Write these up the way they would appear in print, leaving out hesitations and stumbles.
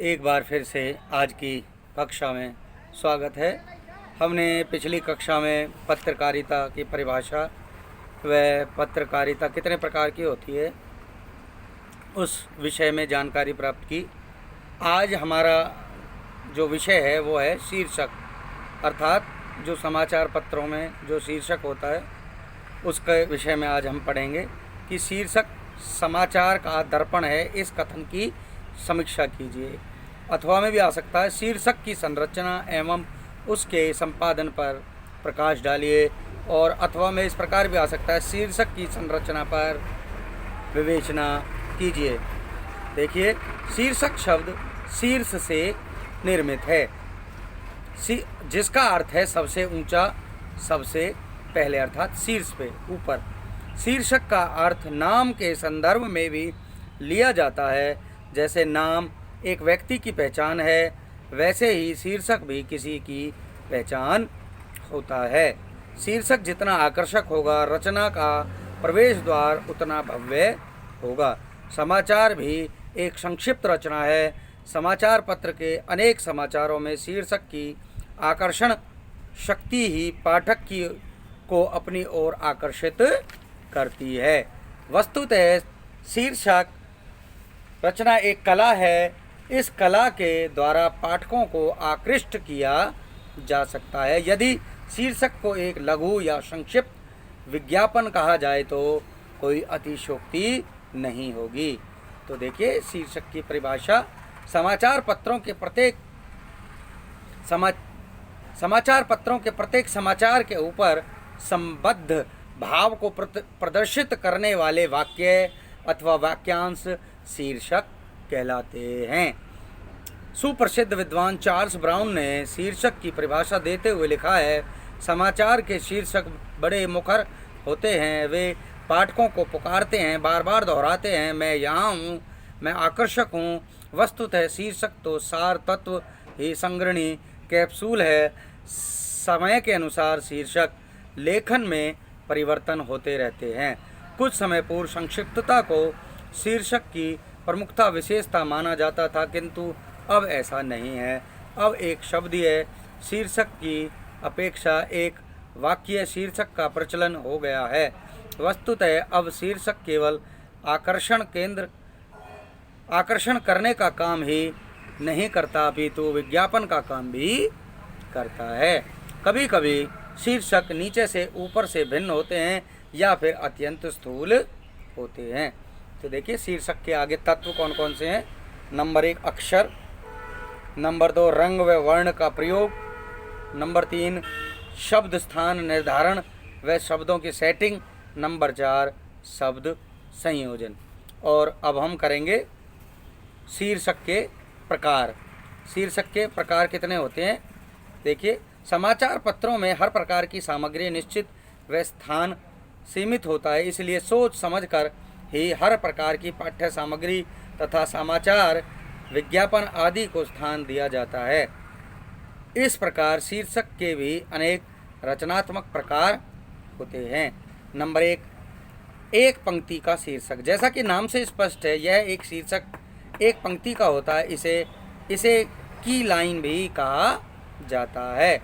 एक बार फिर से आज की कक्षा में स्वागत है। हमने पिछली कक्षा में पत्रकारिता की परिभाषा व पत्रकारिता कितने प्रकार की होती है उस विषय में जानकारी प्राप्त की। आज हमारा जो विषय है वो है शीर्षक, अर्थात जो समाचार पत्रों में जो शीर्षक होता है उसके विषय में आज हम पढ़ेंगे कि शीर्षक समाचार का दर्पण है, इस कथन की समीक्षा कीजिए। अथवा में भी आ सकता है शीर्षक की संरचना एवं उसके संपादन पर प्रकाश डालिए, और अथवा में इस प्रकार भी आ सकता है शीर्षक की संरचना पर विवेचना कीजिए। देखिए, शीर्षक शब्द शीर्ष से निर्मित है, जिसका अर्थ है सबसे ऊंचा, सबसे पहले, अर्थात शीर्ष पे, ऊपर। शीर्षक का अर्थ नाम के संदर्भ में भी लिया जाता है। जैसे नाम एक व्यक्ति की पहचान है, वैसे ही शीर्षक भी किसी की पहचान होता है। शीर्षक जितना आकर्षक होगा, रचना का प्रवेश द्वार उतना भव्य होगा। समाचार भी एक संक्षिप्त रचना है। समाचार पत्र के अनेक समाचारों में शीर्षक की आकर्षण शक्ति ही पाठक को अपनी ओर आकर्षित करती है। वस्तुतः शीर्षक रचना एक कला है। इस कला के द्वारा पाठकों को आकृष्ट किया जा सकता है। यदि शीर्षक को एक लघु या संक्षिप्त विज्ञापन कहा जाए तो कोई अतिशयोक्ति नहीं होगी। तो देखिए, शीर्षक की परिभाषा समाचार पत्रों के प्रत्येक समाचार के ऊपर संबद्ध भाव को प्रदर्शित करने वाले वाक्य अथवा वाक्यांश शीर्षक कहलाते हैं। सुप्रसिद्ध विद्वान चार्ल्स ब्राउन ने शीर्षक की परिभाषा देते हुए लिखा है, समाचार के शीर्षक बड़े मुखर होते हैं, वे पाठकों को पुकारते हैं, बार बार दोहराते हैं, मैं यहाँ हूँ, मैं आकर्षक हूँ। वस्तुतः शीर्षक तो सार तत्व ही संग्रहणी कैप्सूल है। समय के अनुसार शीर्षक लेखन में परिवर्तन होते रहते हैं। कुछ समय पूर्व संक्षिप्तता को शीर्षक की प्रमुखता विशेषता माना जाता था, किंतु अब ऐसा नहीं है। अब एक शब्दीय शीर्षक की अपेक्षा एक वाक्य शीर्षक का प्रचलन हो गया है। वस्तुतः अब शीर्षक केवल आकर्षण करने का काम ही नहीं करता, अपितु विज्ञापन का काम भी करता है। कभी कभी शीर्षक नीचे से ऊपर से भिन्न होते हैं या फिर अत्यंत स्थूल होते हैं। तो देखिए, शीर्षक के आगे तत्व कौन कौन से हैं। नंबर 1 अक्षर, नंबर 2 रंग व वर्ण का प्रयोग, नंबर 3 शब्द स्थान निर्धारण व शब्दों की सेटिंग, नंबर 4 शब्द संयोजन। और अब हम करेंगे शीर्षक के प्रकार। शीर्षक के प्रकार कितने होते हैं। देखिए, समाचार पत्रों में हर प्रकार की सामग्री निश्चित व स्थान सीमित होता है, इसलिए सोच समझकर ही हर प्रकार की पाठ्य सामग्री तथा समाचार विज्ञापन आदि को स्थान दिया जाता है। इस प्रकार शीर्षक के भी अनेक रचनात्मक प्रकार होते हैं। नंबर 1 एक पंक्ति का शीर्षक। जैसा कि नाम से स्पष्ट है, यह एक शीर्षक एक पंक्ति का होता है। इसे की लाइन भी कहा जाता है।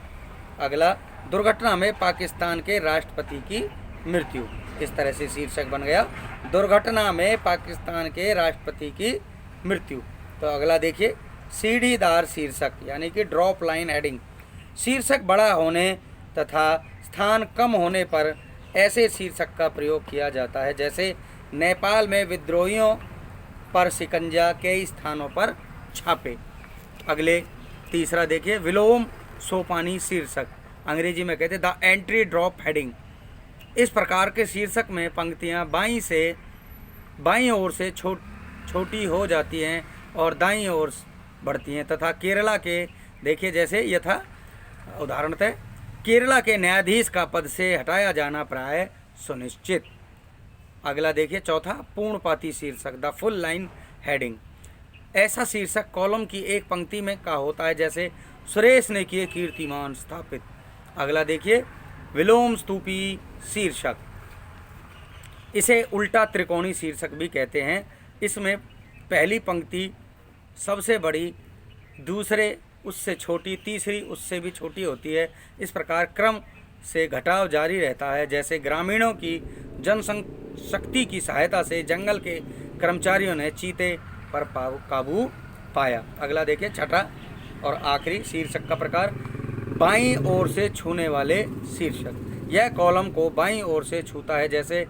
अगला, दुर्घटना में पाकिस्तान के राष्ट्रपति की मृत्यु। इस तरह से शीर्षक बन गया, दुर्घटना में पाकिस्तान के राष्ट्रपति की मृत्यु। तो अगला देखिए, सीढ़ीदार शीर्षक यानी कि ड्रॉप लाइन हेडिंग। शीर्षक बड़ा होने तथा स्थान कम होने पर ऐसे शीर्षक का प्रयोग किया जाता है, जैसे नेपाल में विद्रोहियों पर शिकंजा, कई स्थानों पर छापे। अगले तीसरा देखिए, विलोम सोपानी शीर्षक, अंग्रेजी में कहते हैं द एंट्री ड्रॉप हेडिंग। इस प्रकार के शीर्षक में पंक्तियां बाईं ओर से छोटी हो जाती हैं और दाईं ओर बढ़ती हैं तथा केरला के देखिए, जैसे यथा उदाहरणतः केरला के न्यायाधीश का पद से हटाया जाना प्राय सुनिश्चित। अगला देखिए, चौथा पूर्णपाती शीर्षक द फुल लाइन हेडिंग। ऐसा शीर्षक कॉलम की एक पंक्ति में का होता है, जैसे सुरेश ने किए कीर्तिमान स्थापित। अगला देखिए, विलोम स्तूपी शीर्षक, इसे उल्टा त्रिकोणी शीर्षक भी कहते हैं। इसमें पहली पंक्ति सबसे बड़ी दूसरे उससे छोटी, तीसरी उससे भी छोटी होती है। इस प्रकार क्रम से घटाव जारी रहता है। जैसे ग्रामीणों की जनशक्ति की सहायता से जंगल के कर्मचारियों ने चीते पर काबू पाया। अगला देखिए, छठा और आखिरी शीर्षक का प्रकार, बाईं ओर से छूने वाले शीर्षक। यह कॉलम को बाईं ओर से छूता है। जैसे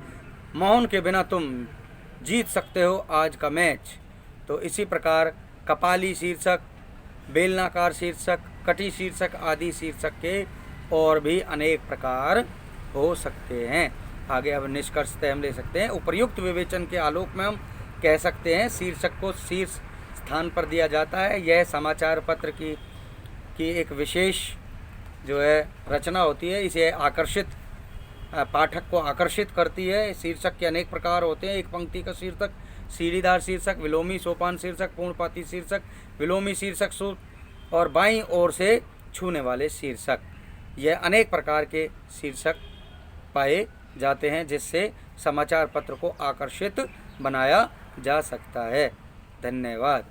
मोहन के बिना तुम जीत सकते हो आज का मैच। तो इसी प्रकार कपाली शीर्षक, बेलनाकार शीर्षक, कटी शीर्षक आदि शीर्षक के और भी अनेक प्रकार हो सकते हैं। आगे अब निष्कर्षतः हम ले सकते हैं, उपर्युक्त विवेचन के आलोक में हम कह सकते हैं शीर्षक को शीर्ष स्थान पर दिया जाता है। यह समाचार पत्र की एक विशेष जो है रचना होती है। इसे आकर्षित पाठक को आकर्षित करती है। शीर्षक के अनेक प्रकार होते हैं। एक पंक्ति का शीर्षक, सीढ़ीदार शीर्षक, विलोमी सोपान शीर्षक, पूर्णपाती शीर्षक, विलोमी शीर्षक सूत्र और बाईं ओर से छूने वाले शीर्षक। यह अनेक प्रकार के शीर्षक पाए जाते हैं जिससे समाचार पत्र को आकर्षित बनाया जा सकता है। धन्यवाद।